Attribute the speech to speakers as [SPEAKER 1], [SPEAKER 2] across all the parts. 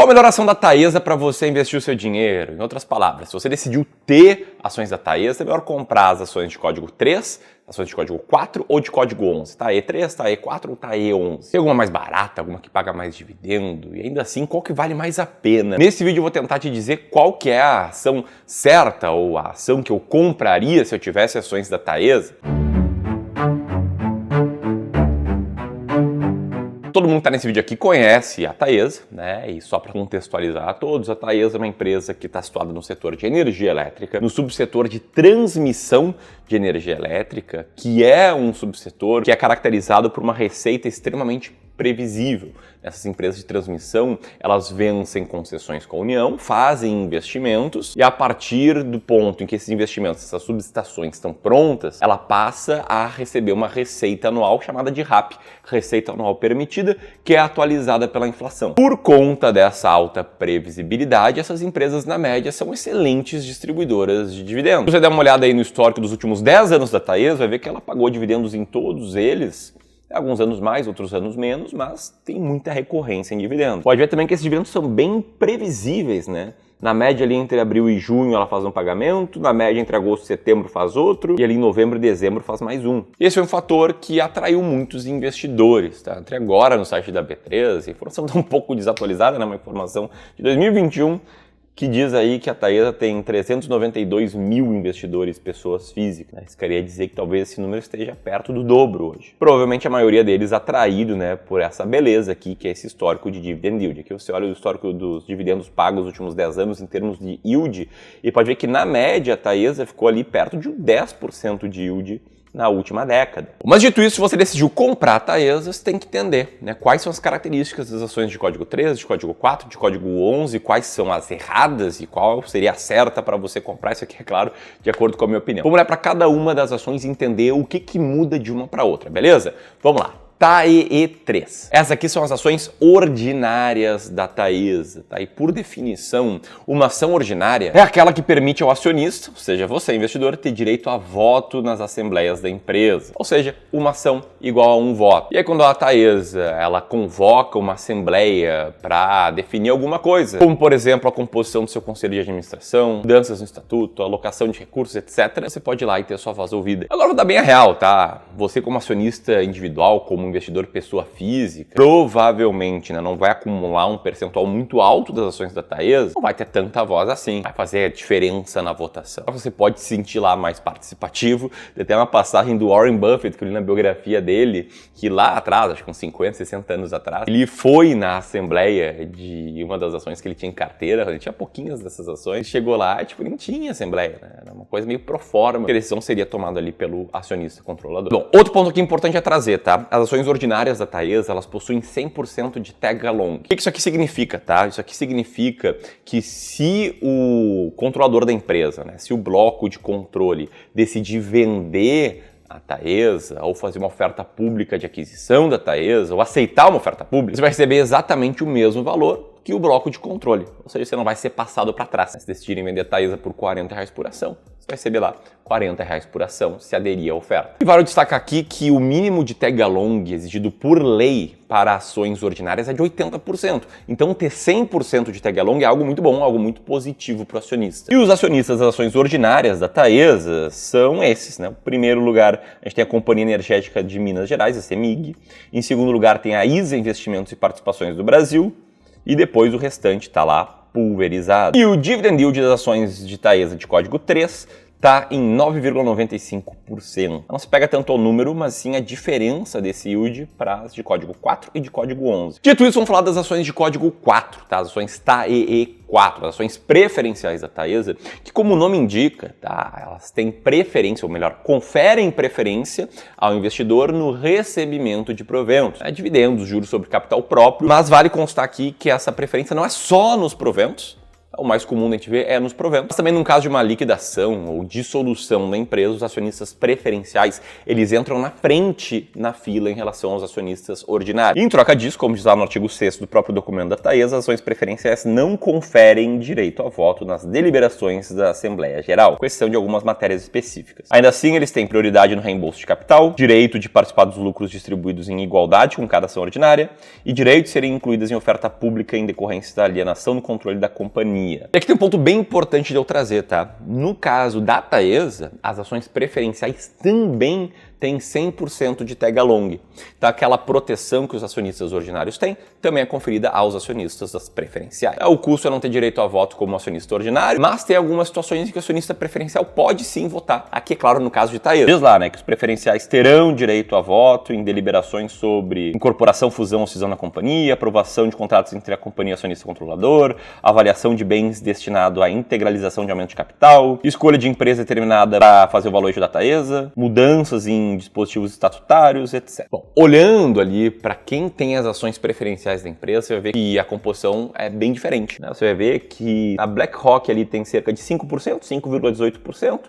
[SPEAKER 1] Qual a melhor ação da Taesa para você investir o seu dinheiro? Em outras palavras, se você decidiu ter ações da Taesa, é melhor comprar as ações de código 3, ações de código 4 ou de código 11. TAE3, TAE4 ou TAE11. Tem alguma mais barata, alguma que paga mais dividendo? E ainda assim, qual que vale mais a pena? Nesse vídeo eu vou tentar te dizer qual que é a ação certa ou a ação que eu compraria se eu tivesse ações da Taesa. Todo mundo que está nesse vídeo aqui conhece a Taesa, né? E só para contextualizar a todos, a Taesa é uma empresa que está situada no setor de energia elétrica, no subsetor de transmissão de energia elétrica, que é um subsetor que é caracterizado por uma receita extremamente previsível. Essas empresas de transmissão, elas vencem concessões com a União, fazem investimentos e a partir do ponto em que esses investimentos, essas subestações estão prontas, ela passa a receber uma receita anual chamada de RAP, Receita Anual Permitida, que é atualizada pela inflação. Por conta dessa alta previsibilidade, essas empresas, na média, são excelentes distribuidoras de dividendos. Se você der uma olhada aí no histórico dos últimos 10 anos da Taesa, vai ver que ela pagou dividendos em todos eles. Alguns anos mais, outros anos menos, mas tem muita recorrência em dividendos. Pode ver também que esses dividendos são bem previsíveis, né? Na média ali entre abril e junho ela faz um pagamento, na média entre agosto e setembro faz outro, e ali em novembro e dezembro faz mais um. Esse foi um fator que atraiu muitos investidores, tá? Até agora no site da B3, a informação está um pouco desatualizada, né? Uma informação de 2021, que diz aí que a Taesa tem 392 mil investidores, pessoas físicas. Isso queria dizer que talvez esse número esteja perto do dobro hoje. Provavelmente a maioria deles atraído, né, por essa beleza aqui, que é esse histórico de dividend yield. Aqui você olha o histórico dos dividendos pagos nos últimos 10 anos em termos de yield e pode ver que na média a Taesa ficou ali perto de 10% de yield na última década. Mas dito isso, se você decidiu comprar a Taesa, você tem que entender, né, quais são as características das ações de código 3, de código 4, de código 11, quais são as erradas e qual seria a certa para você comprar. Isso aqui é claro, de acordo com a minha opinião. Vamos olhar para cada uma das ações e entender o que muda de uma para outra, beleza? Vamos lá. TAEE3. Essas aqui são as ações ordinárias da Taesa, tá? E por definição, uma ação ordinária é aquela que permite ao acionista, ou seja, você investidor, ter direito a voto nas assembleias da empresa. Ou seja, uma ação igual a um voto. E aí quando a Taesa, ela convoca uma assembleia para definir alguma coisa, como por exemplo a composição do seu conselho de administração, mudanças no estatuto, alocação de recursos, etc., você pode ir lá e ter sua voz ouvida. Agora vou dar bem a real, tá? Você como acionista individual, como investidor pessoa física, provavelmente, né, não vai acumular um percentual muito alto das ações da Taesa, não vai ter tanta voz assim, vai fazer a diferença na votação. Você pode se sentir lá mais participativo. Tem até uma passagem do Warren Buffett, que eu li na biografia dele, que lá atrás, acho que uns 50, 60 anos atrás, ele foi na assembleia de uma das ações que ele tinha em carteira, ele tinha pouquinhas dessas ações, chegou lá e tipo, nem tinha assembleia, né? Era uma coisa meio pro forma, a decisão seria tomada ali pelo acionista controlador. Bom, outro ponto aqui importante é trazer, tá? As ações ordinárias da Taesa, elas possuem 100% de tag along. O que isso aqui significa, tá? Isso aqui significa que se o controlador da empresa, né, se o bloco de controle decidir vender a Taesa, ou fazer uma oferta pública de aquisição da Taesa, ou aceitar uma oferta pública, você vai receber exatamente o mesmo valor que o bloco de controle. Ou seja, você não vai ser passado para trás. Se decidirem vender a Taesa por R$40 por ação, você vai receber lá R$40 por ação se aderir à oferta. E vale destacar aqui que o mínimo de tag along exigido por lei para ações ordinárias é de 80%. Então ter 100% de tag along é algo muito bom, algo muito positivo para o acionista. E os acionistas das ações ordinárias da Taesa são esses, né? Em primeiro lugar, a gente tem a Companhia Energética de Minas Gerais, a CEMIG. Em segundo lugar, tem a ISA Investimentos e Participações do Brasil. E depois o restante está lá pulverizado. E o dividend yield das ações de Taesa de código 3 está em 9,95%. Não se pega tanto ao número, mas sim a diferença desse yield para as de código 4 e de código 11. Dito isso, vamos falar das ações de código 4, tá? As ações TAEE4, as ações preferenciais da Taesa, que como o nome indica, tá? Elas têm preferência, ou melhor, conferem preferência ao investidor no recebimento de proventos, né? Dividendos, juros sobre capital próprio, mas vale constar aqui que essa preferência não é só nos proventos, O mais comum a gente ver é nos proventos. Mas também no caso de uma liquidação ou dissolução da empresa, os acionistas preferenciais, eles entram na frente na fila em relação aos acionistas ordinários. E em troca disso, como diz lá no artigo 6º do próprio documento da Taesa, as ações preferenciais não conferem direito a voto nas deliberações da Assembleia Geral, com exceção de algumas matérias específicas. Ainda assim, eles têm prioridade no reembolso de capital, direito de participar dos lucros distribuídos em igualdade com cada ação ordinária e direito de serem incluídas em oferta pública em decorrência da alienação do controle da companhia. E aqui tem um ponto bem importante de eu trazer, tá? No caso da Taesa, as ações preferenciais também têm 100% de tag along. Então aquela proteção que os acionistas ordinários têm também é conferida aos acionistas das preferenciais. O custo é não ter direito a voto como acionista ordinário, mas tem algumas situações em que o acionista preferencial pode sim votar. Aqui, é claro, no caso de Taesa. Diz lá, né, que os preferenciais terão direito a voto em deliberações sobre incorporação, fusão ou cisão na companhia, aprovação de contratos entre a companhia e o acionista controlador, avaliação de bens destinado à integralização de aumento de capital, escolha de empresa determinada para fazer o valuation da Taesa, mudanças em dispositivos estatutários, etc. Bom, olhando ali para quem tem as ações preferenciais da empresa, você vai ver que a composição é bem diferente, né? Você vai ver que a BlackRock ali tem cerca de 5%, 5,18%,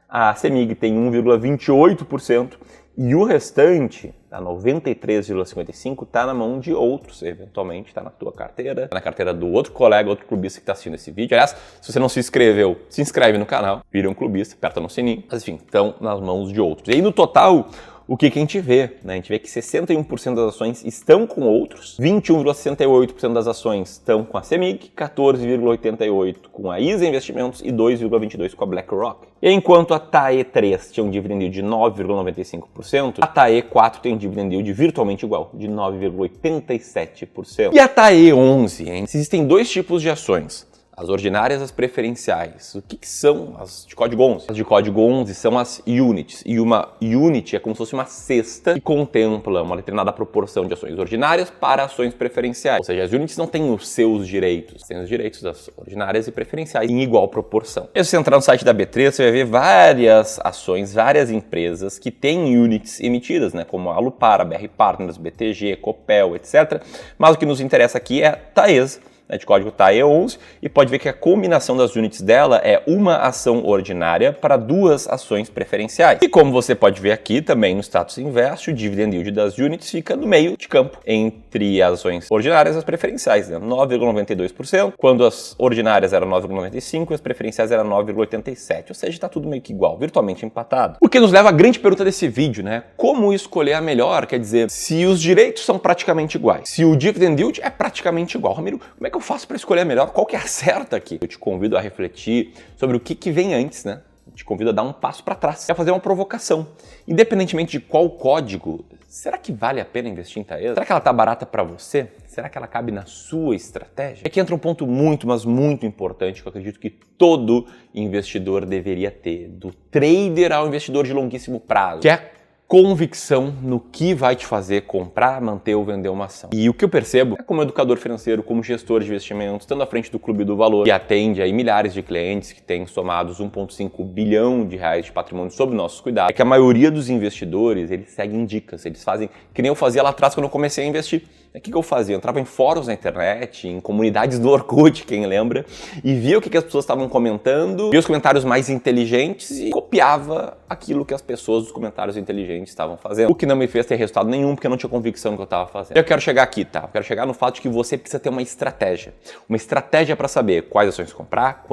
[SPEAKER 1] a CEMIG tem 1,28%, e o restante, a 93,55%, está na mão de outros, eventualmente está na tua carteira, tá na carteira do outro colega, outro clubista que está assistindo esse vídeo. Aliás, se você não se inscreveu, se inscreve no canal, vira um clubista, aperta no sininho, mas enfim, estão nas mãos de outros. E aí no total, o que a gente vê? Né? A gente vê que 61% das ações estão com outros, 21,68% das ações estão com a CEMIG, 14,88% com a ISA Investimentos e 2,22% com a BlackRock. E enquanto a TAE3 tinha um dividend yield de 9,95%, a TAE4 tem um dividend yield virtualmente igual, de 9,87%. E a TAE11, hein? Existem dois tipos de ações. As ordinárias, as preferenciais. O que são as de código 11? As de código 11 são as units. E uma unit é como se fosse uma cesta que contempla uma determinada proporção de ações ordinárias para ações preferenciais. Ou seja, as units não têm os seus direitos. Têm os direitos das ordinárias e preferenciais em igual proporção. E se você entrar no site da B3, você vai ver várias ações, várias empresas que têm units emitidas, né? Como a Alupar, a BR Partners, BTG, Copel, etc. Mas o que nos interessa aqui é a Taesa, de código TAE11, e pode ver que a combinação das units dela é uma ação ordinária para duas ações preferenciais. E como você pode ver aqui também no status invest, o dividend yield das units fica no meio de campo entre as ações ordinárias e as preferenciais, né? 9,92%, quando as ordinárias eram 9,95% e as preferenciais eram 9,87%, ou seja, está tudo meio que igual, virtualmente empatado. O que nos leva à grande pergunta desse vídeo, né? Como escolher a melhor? Quer dizer, se os direitos são praticamente iguais, se o dividend yield é praticamente igual, Ramiro, como é que eu faço para escolher a melhor? Qual que é a certa aqui? Eu te convido a refletir sobre o que vem antes, né? Eu te convido a dar um passo para trás, a fazer uma provocação. Independentemente de qual código, será que vale a pena investir em Taesa? Será que ela tá barata para você? Será que ela cabe na sua estratégia? Aqui entra um ponto muito, mas muito importante que eu acredito que todo investidor deveria ter, do trader ao investidor de longuíssimo prazo, que é convicção no que vai te fazer comprar, manter ou vender uma ação. E o que eu percebo é como educador financeiro, como gestor de investimentos, estando à frente do Clube do Valor, que atende aí milhares de clientes que têm somados 1,5 bilhão de reais de patrimônio sob nossos cuidados, é que a maioria dos investidores, eles seguem dicas, eles fazem que nem eu fazia lá atrás quando eu comecei a investir. O que eu fazia? Eu entrava em fóruns na internet, em comunidades do Orkut, quem lembra, e via o que as pessoas estavam comentando, via os comentários mais inteligentes e copiava aquilo que as pessoas dos comentários inteligentes estavam fazendo. O que não me fez ter resultado nenhum, porque eu não tinha convicção do que eu estava fazendo. Eu quero chegar aqui, tá? Eu quero chegar no fato de que você precisa ter uma estratégia. Uma estratégia para saber quais ações comprar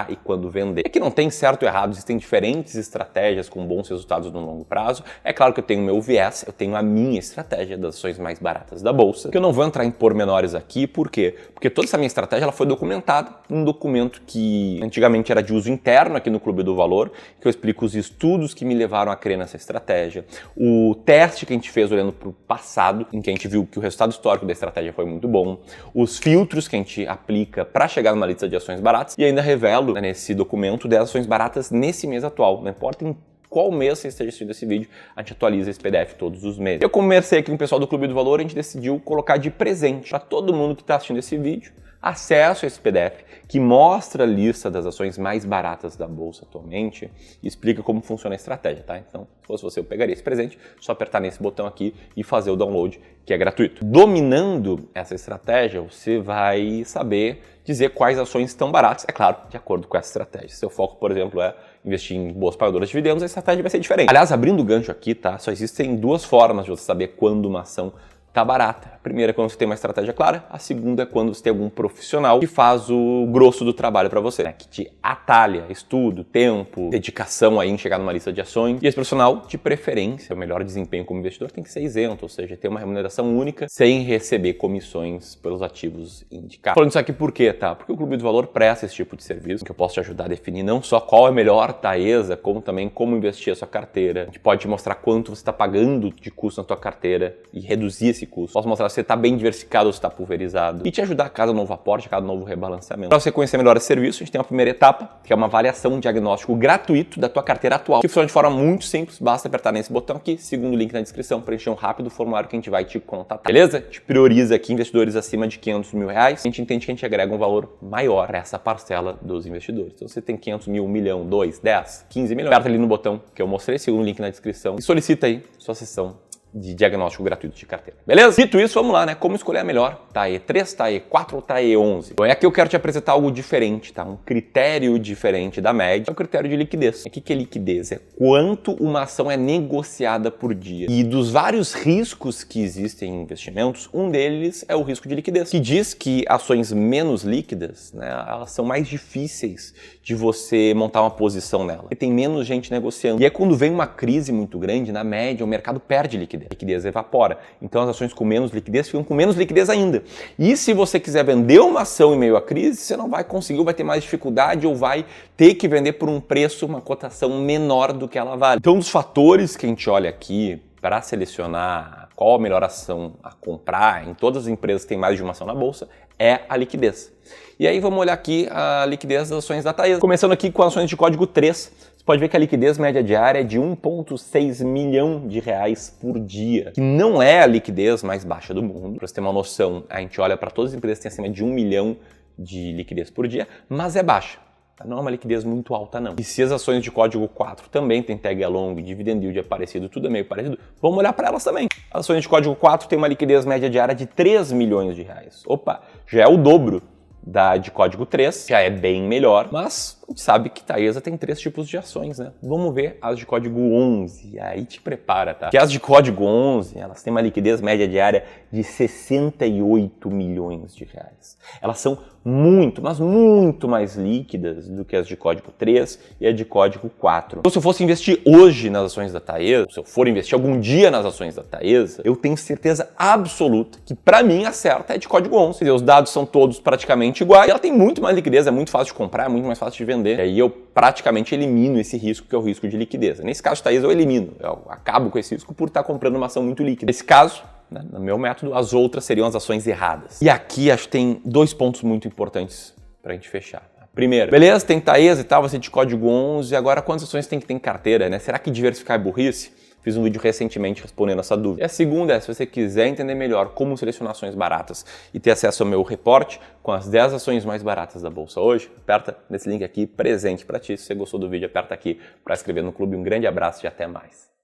[SPEAKER 1] e quando vender. É que não tem certo ou errado, existem diferentes estratégias com bons resultados no longo prazo. É claro que eu tenho o meu viés, eu tenho a minha estratégia das ações mais baratas da bolsa, que eu não vou entrar em pormenores aqui, por quê? Porque toda essa minha estratégia ela foi documentada num documento que antigamente era de uso interno aqui no Clube do Valor, que eu explico os estudos que me levaram a crer nessa estratégia, o teste que a gente fez olhando para o passado, em que a gente viu que o resultado histórico da estratégia foi muito bom, os filtros que a gente aplica para chegar numa lista de ações baratas, e ainda revelo, né, nesse documento 10 ações baratas nesse mês atual, não importa em qual mês você esteja assistindo esse vídeo, a gente atualiza esse PDF todos os meses. Eu conversei aqui com o pessoal do Clube do Valor, a gente decidiu colocar de presente para todo mundo que está assistindo esse vídeo, acesso a esse PDF que mostra a lista das ações mais baratas da bolsa atualmente e explica como funciona a estratégia, tá? Então, se fosse você, eu pegaria esse presente, só apertar nesse botão aqui e fazer o download, que é gratuito. Dominando essa estratégia, você vai saber dizer quais ações estão baratas, é claro, de acordo com essa estratégia. Seu foco, por exemplo, é investir em boas pagadoras de dividendos, a estratégia vai ser diferente. Aliás, abrindo o gancho aqui, tá? Só existem duas formas de você saber quando uma ação tá barata. A primeira é quando você tem uma estratégia clara, a segunda é quando você tem algum profissional que faz o grosso do trabalho para você, né? Que te atalha estudo, tempo, dedicação aí em chegar numa lista de ações. E esse profissional, de preferência, o melhor desempenho como investidor tem que ser isento, ou seja, ter uma remuneração única sem receber comissões pelos ativos indicados. Falando isso aqui por quê, tá? Porque o Clube do Valor presta esse tipo de serviço, que eu posso te ajudar a definir não só qual é a melhor Taesa, como também como investir a sua carteira. A gente pode te mostrar quanto você está pagando de custo na tua carteira e reduzir esse custo. Posso mostrar se você está bem diversificado ou se está pulverizado e te ajudar a cada novo aporte, a cada novo rebalanceamento. Para você conhecer melhor esse serviço, a gente tem uma primeira etapa, que é uma avaliação, um diagnóstico gratuito da tua carteira atual, que funciona de forma muito simples, basta apertar nesse botão aqui, segundo o link na descrição, preencher um rápido formulário que a gente vai te contatar. Beleza? A gente prioriza aqui investidores acima de 500 mil reais, a gente entende que a gente agrega um valor maior para essa parcela dos investidores. Então você tem 500 mil, 1 milhão, 2, 10, 15 milhões, aperta ali no botão que eu mostrei, segundo o link na descrição e solicita aí sua sessão de diagnóstico gratuito de carteira. Beleza? Dito isso, vamos lá, né? Como escolher a melhor? TAE 3, TAE 4 ou TAE 11? Bom, aqui eu quero te apresentar algo diferente, tá? Um critério diferente da média. É o critério de liquidez. O que é liquidez? É quanto uma ação é negociada por dia. E dos vários riscos que existem em investimentos, um deles é o risco de liquidez, que diz que ações menos líquidas, né, elas são mais difíceis de você montar uma posição nela. Porque tem menos gente negociando. E é quando vem uma crise muito grande, na média, o mercado perde liquidez. A liquidez evapora. Então as ações com menos liquidez ficam com menos liquidez ainda. E se você quiser vender uma ação em meio à crise, você não vai conseguir, ou vai ter mais dificuldade, ou vai ter que vender por um preço, uma cotação menor do que ela vale. Então, um dos fatores que a gente olha aqui para selecionar qual a melhor ação a comprar em todas as empresas que têm mais de uma ação na bolsa é a liquidez. E aí vamos olhar aqui a liquidez das ações da Taesa. Começando aqui com ações de código 3. Você pode ver que a liquidez média diária é de 1,6 milhão de reais por dia, que não é a liquidez mais baixa do mundo. Para você ter uma noção, a gente olha para todas as empresas que têm acima de 1 milhão de liquidez por dia, mas é baixa. Não é uma liquidez muito alta, não. E se as ações de código 4 também tem tag along, dividend yield é parecido, tudo é meio parecido, vamos olhar para elas também. As ações de código 4 têm uma liquidez média diária de 3 milhões de reais. Opa, já é o dobro da de código 3, já é bem melhor, mas a gente sabe que Taesa tem 3 tipos de ações, né? Vamos ver as de código 11, aí te prepara, tá? Que as de código 11, elas têm uma liquidez média diária de 68 milhões de reais. Elas são muito, mas muito mais líquidas do que as de código 3 e a de código 4. Então, se eu fosse investir hoje nas ações da Taesa, se eu for investir algum dia nas ações da Taesa, eu tenho certeza absoluta que, para mim, a certa é de código 11. Os dados são todos praticamente iguais. Ela tem muito mais liquidez, é muito fácil de comprar, é muito mais fácil de vender. E aí eu praticamente elimino esse risco, que é o risco de liquidez. Nesse caso, Taesa, eu elimino. Eu acabo com esse risco por estar comprando uma ação muito líquida. Nesse caso, no meu método, as outras seriam as ações erradas. E aqui acho que tem 2 pontos muito importantes para a gente fechar. Primeiro, beleza, tem Taesa e tal, você de código 11, agora quantas ações tem que ter em carteira, né? Será que diversificar é burrice? Fiz um vídeo recentemente respondendo essa dúvida. E a segunda é, se você quiser entender melhor como selecionar ações baratas e ter acesso ao meu reporte com as 10 ações mais baratas da bolsa hoje, aperta nesse link aqui, presente para ti. Se você gostou do vídeo, aperta aqui para inscrever no clube. Um grande abraço e até mais.